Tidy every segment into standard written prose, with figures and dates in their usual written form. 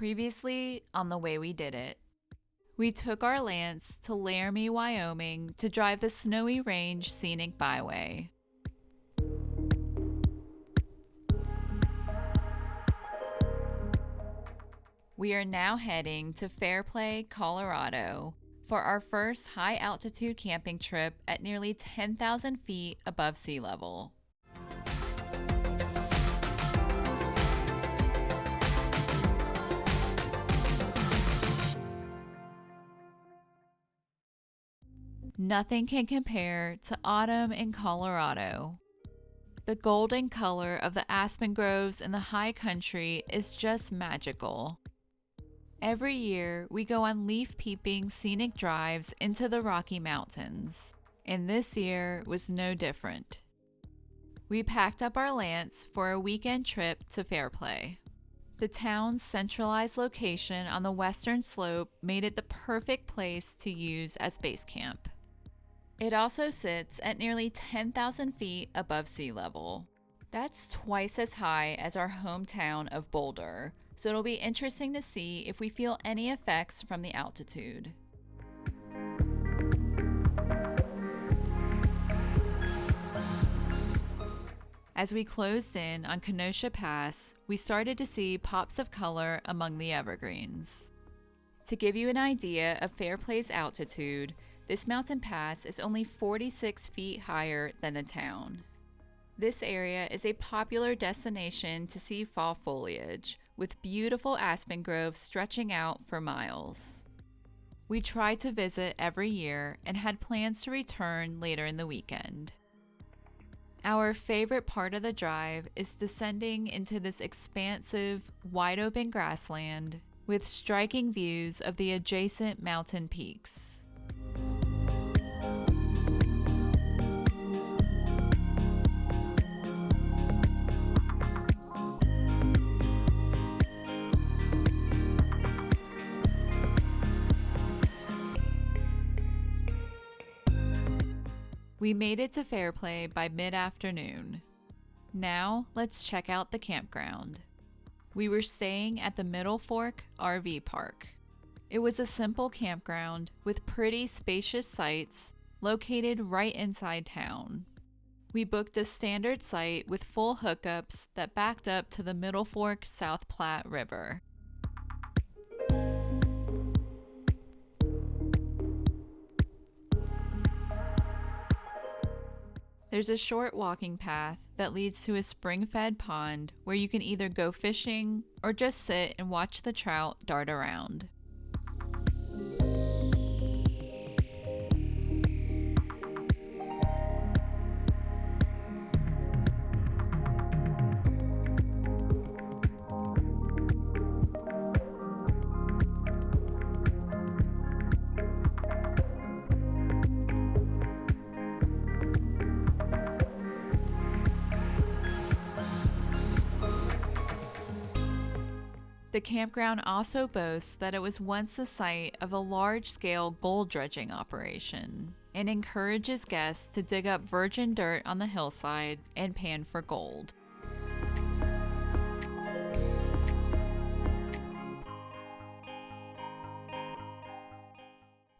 Previously on The Way We Did It. We took our Lance to Laramie, Wyoming to drive the Snowy Range Scenic Byway. We are now heading to Fairplay, Colorado for our first high altitude camping trip at nearly 10,000 feet above sea level. Nothing can compare to autumn in Colorado. The golden color of the aspen groves in the high country is just magical. Every year, we go on leaf-peeping scenic drives into the Rocky Mountains, and this year was no different. We packed up our Lance for a weekend trip to Fairplay. The town's centralized location on the western slope made it the perfect place to use as base camp. It also sits at nearly 10,000 feet above sea level. That's twice as high as our hometown of Boulder, so it'll be interesting to see if we feel any effects from the altitude. As we closed in on Kenosha Pass, we started to see pops of color among the evergreens. To give you an idea of Fairplay's altitude, this mountain pass is only 46 feet higher than the town. This area is a popular destination to see fall foliage, with beautiful aspen groves stretching out for miles. We try to visit every year and had plans to return later in the weekend. Our favorite part of the drive is descending into this expansive, wide-open grassland with striking views of the adjacent mountain peaks. We made it to Fairplay by mid-afternoon. Now, let's check out the campground. We were staying at the Middle Fork RV Park. It was a simple campground with pretty spacious sites located right inside town. We booked a standard site with full hookups that backed up to the Middle Fork South Platte River. There's a short walking path that leads to a spring-fed pond where you can either go fishing or just sit and watch the trout dart around. The campground also boasts that it was once the site of a large-scale gold dredging operation and encourages guests to dig up virgin dirt on the hillside and pan for gold.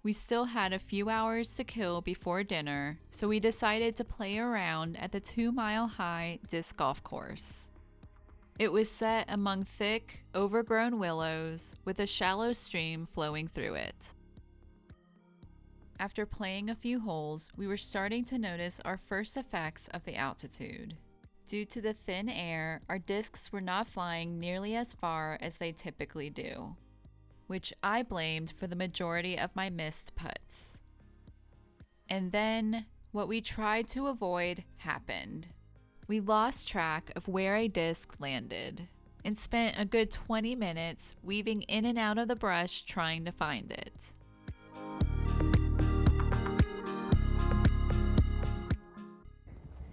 We still had a few hours to kill before dinner, so we decided to play around at the 2-mile-high disc golf course. It was set among thick, overgrown willows with a shallow stream flowing through it. After playing a few holes, we were starting to notice our first effects of the altitude. Due to the thin air, our discs were not flying nearly as far as they typically do, which I blamed for the majority of my missed putts. And then, what we tried to avoid happened. We lost track of where a disc landed and spent a good 20 minutes weaving in and out of the brush trying to find it.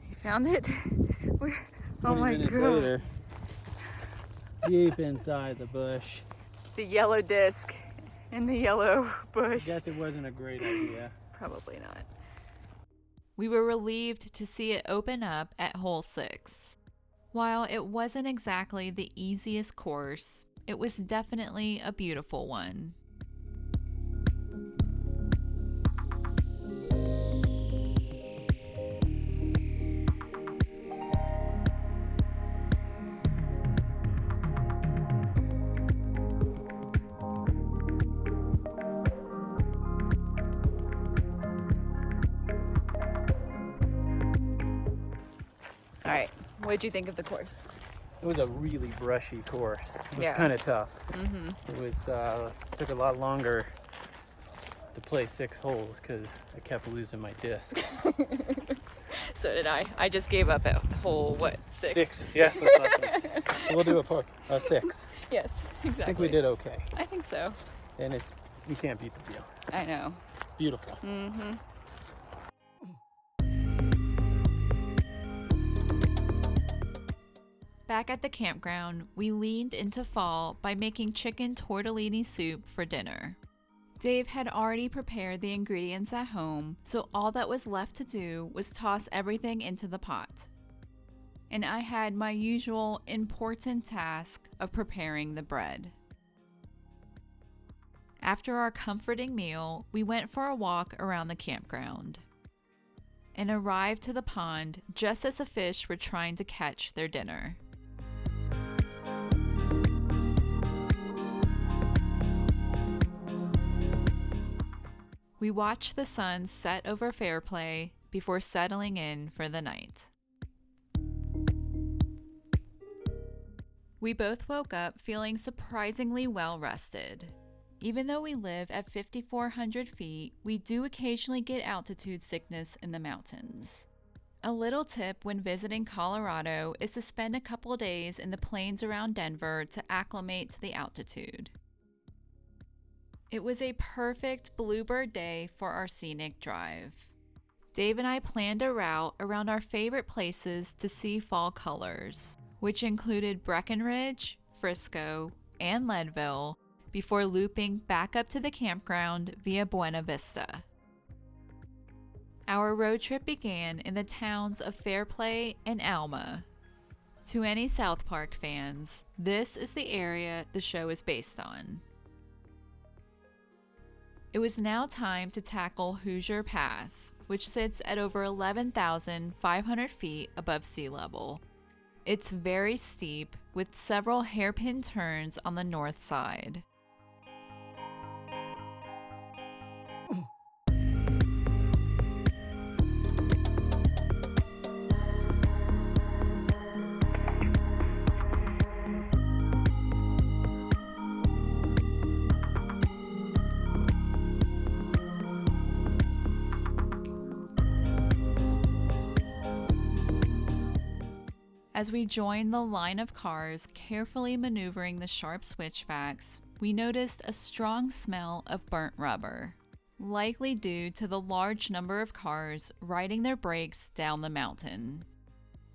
You found it? Oh my minutes god. later, deep inside the bush. The yellow disc in the yellow bush. I guess it wasn't a great idea. Probably not. We were relieved to see it open up at hole 6. While it wasn't exactly the easiest course, it was definitely a beautiful one. All right, what did you think of the course? It was a really brushy course. It was Yeah. kind of tough. It was took a lot longer to play 6 holes because I kept losing my disc. So did I. I just gave up at hole, what, 6? 6. Yes, that's awesome. So we'll do a 6. Yes, exactly. I think we did okay. I think so. And you can't beat the view. I know. Beautiful. Back at the campground, we leaned into fall by making chicken tortellini soup for dinner. Dave had already prepared the ingredients at home, so all that was left to do was toss everything into the pot. And I had my usual important task of preparing the bread. After our comforting meal, we went for a walk around the campground and arrived to the pond just as the fish were trying to catch their dinner. We watched the sun set over Fairplay before settling in for the night. We both woke up feeling surprisingly well rested. Even though we live at 5,400 feet, we do occasionally get altitude sickness in the mountains. A little tip when visiting Colorado is to spend a couple days in the plains around Denver to acclimate to the altitude. It was a perfect bluebird day for our scenic drive. Dave and I planned a route around our favorite places to see fall colors, which included Breckenridge, Frisco, and Leadville, before looping back up to the campground via Buena Vista. Our road trip began in the towns of Fairplay and Alma. To any South Park fans, this is the area the show is based on. It was now time to tackle Hoosier Pass, which sits at over 11,500 feet above sea level. It's very steep, with several hairpin turns on the north side. As we joined the line of cars carefully maneuvering the sharp switchbacks, we noticed a strong smell of burnt rubber, likely due to the large number of cars riding their brakes down the mountain.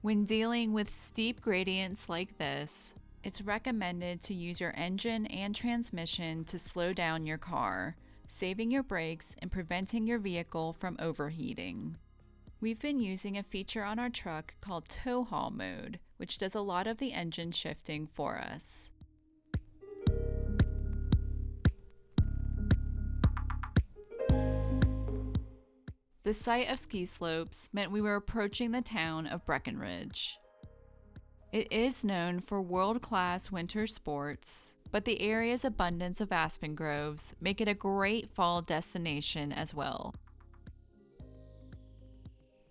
When dealing with steep gradients like this, it's recommended to use your engine and transmission to slow down your car, saving your brakes and preventing your vehicle from overheating. We've been using a feature on our truck called tow haul mode, which does a lot of the engine shifting for us. The sight of ski slopes meant we were approaching the town of Breckenridge. It is known for world-class winter sports, but the area's abundance of aspen groves make it a great fall destination as well.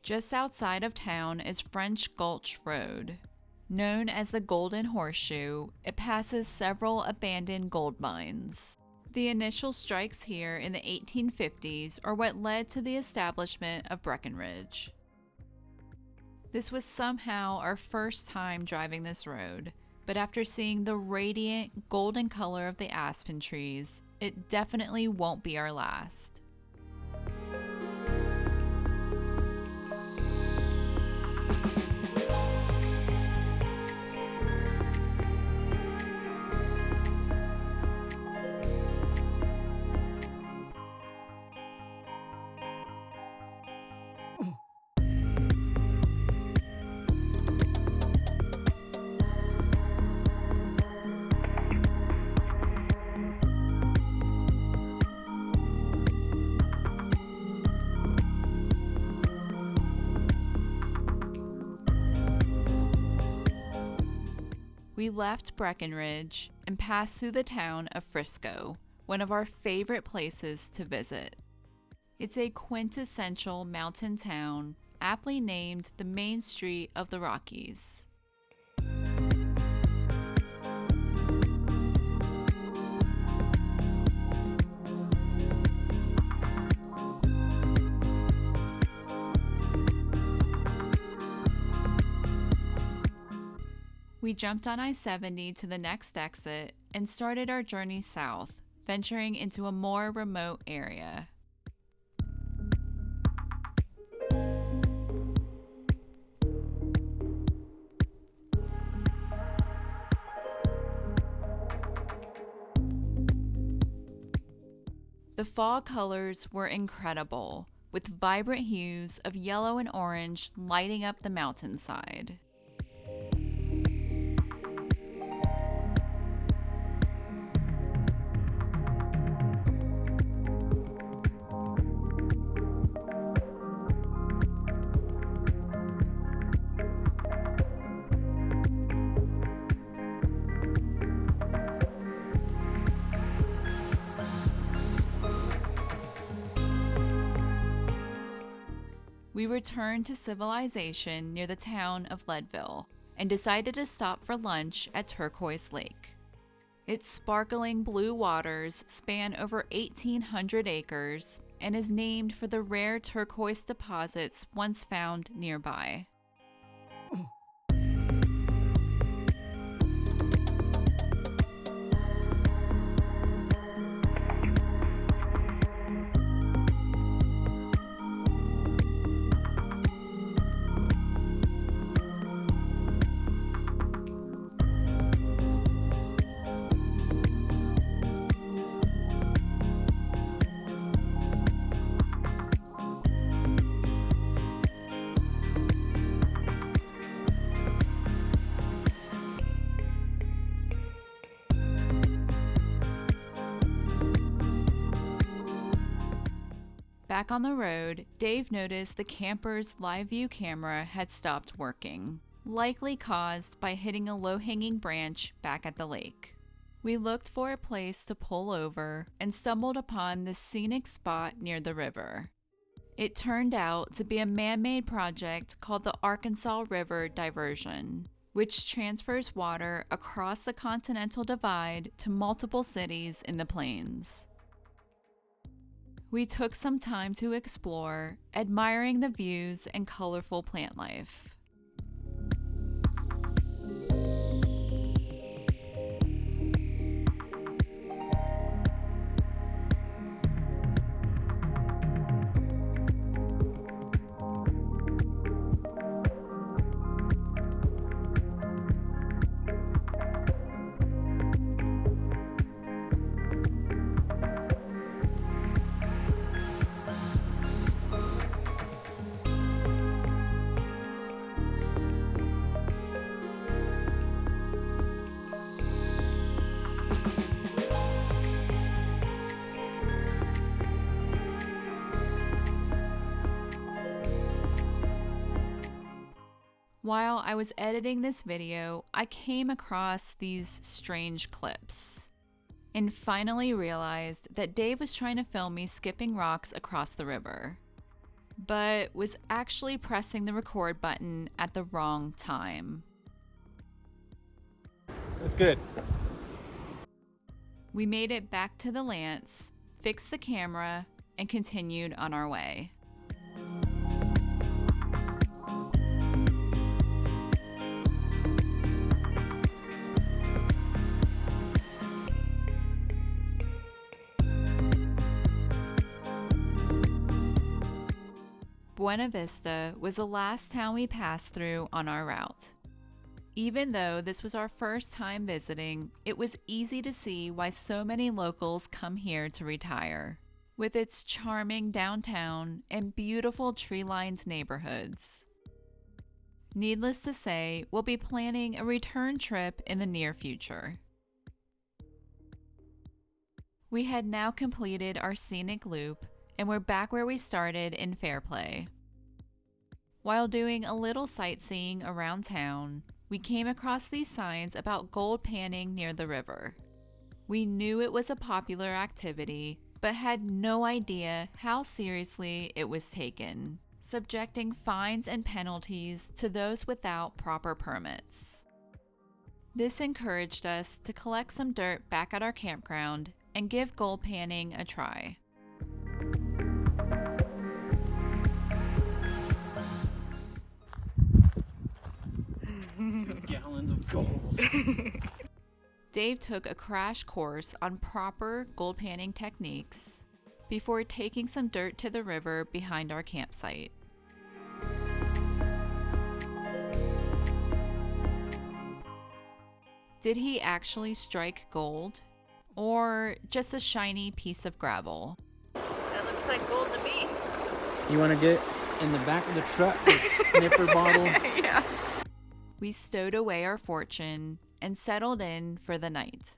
Just outside of town is French Gulch Road. Known as the Golden Horseshoe, it passes several abandoned gold mines. The initial strikes here in the 1850s are what led to the establishment of Breckenridge. This was somehow our first time driving this road, but after seeing the radiant golden color of the aspen trees, it definitely won't be our last. We left Breckenridge and passed through the town of Frisco, one of our favorite places to visit. It's a quintessential mountain town, aptly named the Main Street of the Rockies. We jumped on I-70 to the next exit and started our journey south, venturing into a more remote area. The fall colors were incredible, with vibrant hues of yellow and orange lighting up the mountainside. We returned to civilization near the town of Leadville and decided to stop for lunch at Turquoise Lake. Its sparkling blue waters span over 1,800 acres and is named for the rare turquoise deposits once found nearby. Back on the road, Dave noticed the camper's live view camera had stopped working, likely caused by hitting a low-hanging branch back at the lake. We looked for a place to pull over and stumbled upon this scenic spot near the river. It turned out to be a man-made project called the Arkansas River Diversion, which transfers water across the Continental Divide to multiple cities in the plains. We took some time to explore, admiring the views and colorful plant life. While I was editing this video, I came across these strange clips and finally realized that Dave was trying to film me skipping rocks across the river, but was actually pressing the record button at the wrong time. That's good. We made it back to the Lance, fixed the camera, and continued on our way. Buena Vista was the last town we passed through on our route. Even though this was our first time visiting, it was easy to see why so many locals come here to retire, with its charming downtown and beautiful tree-lined neighborhoods. Needless to say, we'll be planning a return trip in the near future. We had now completed our scenic loop, and we're back where we started in Fairplay. While doing a little sightseeing around town, we came across these signs about gold panning near the river. We knew it was a popular activity, but had no idea how seriously it was taken, subjecting fines and penalties to those without proper permits. This encouraged us to collect some dirt back at our campground and give gold panning a try. Gallons of gold. Dave took a crash course on proper gold panning techniques before taking some dirt to the river behind our campsite. Did he actually strike gold, or just a shiny piece of gravel? That looks like gold to me. You want to get in the back of the truck with sniffer bottle? Yeah. We stowed away our fortune and settled in for the night.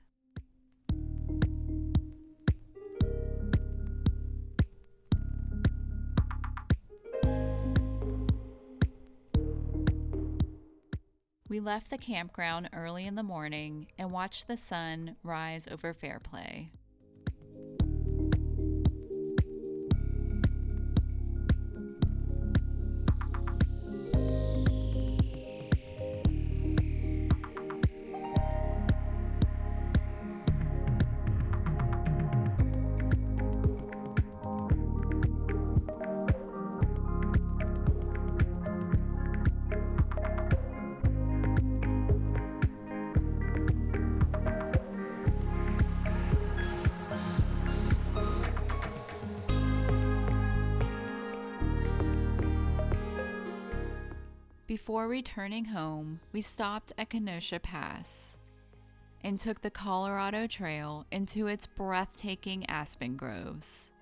We left the campground early in the morning and watched the sun rise over Fairplay. Before returning home, we stopped at Kenosha Pass and took the Colorado Trail into its breathtaking aspen groves.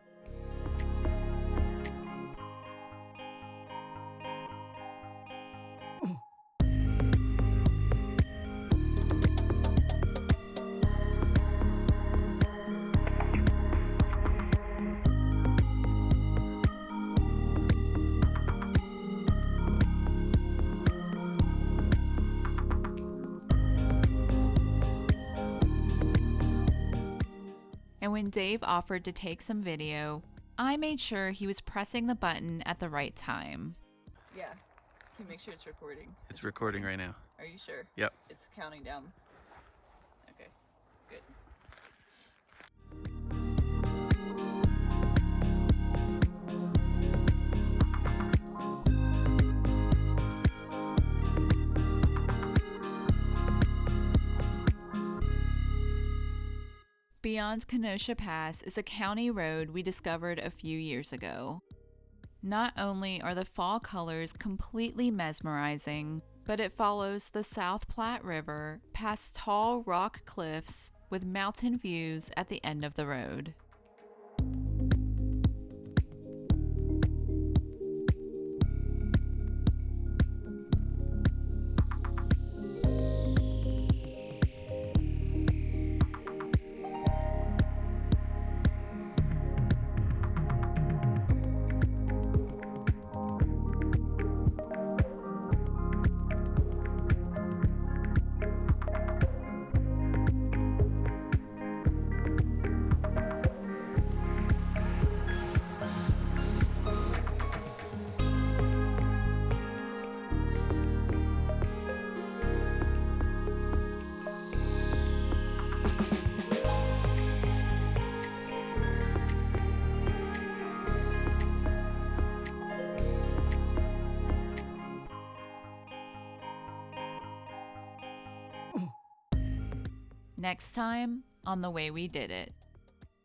And when Dave offered to take some video, I made sure he was pressing the button at the right time. Yeah. Can you make sure it's recording? It's recording right now. Are you sure? Yep. It's counting down. Okay. Good. Beyond Kenosha Pass is a county road we discovered a few years ago. Not only are the fall colors completely mesmerizing, but it follows the South Platte River past tall rock cliffs with mountain views at the end of the road. Next time on The Way We Did It,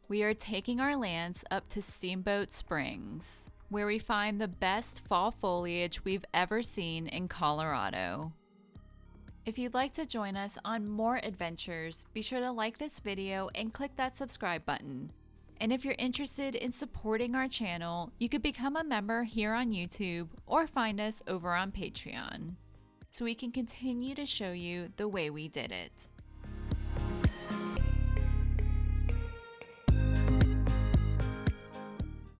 we are taking our lands up to Steamboat Springs, where we find the best fall foliage we've ever seen in Colorado. If you'd like to join us on more adventures, be sure to like this video and click that subscribe button. And if you're interested in supporting our channel, you could become a member here on YouTube or find us over on Patreon, so we can continue to show you the way we did it.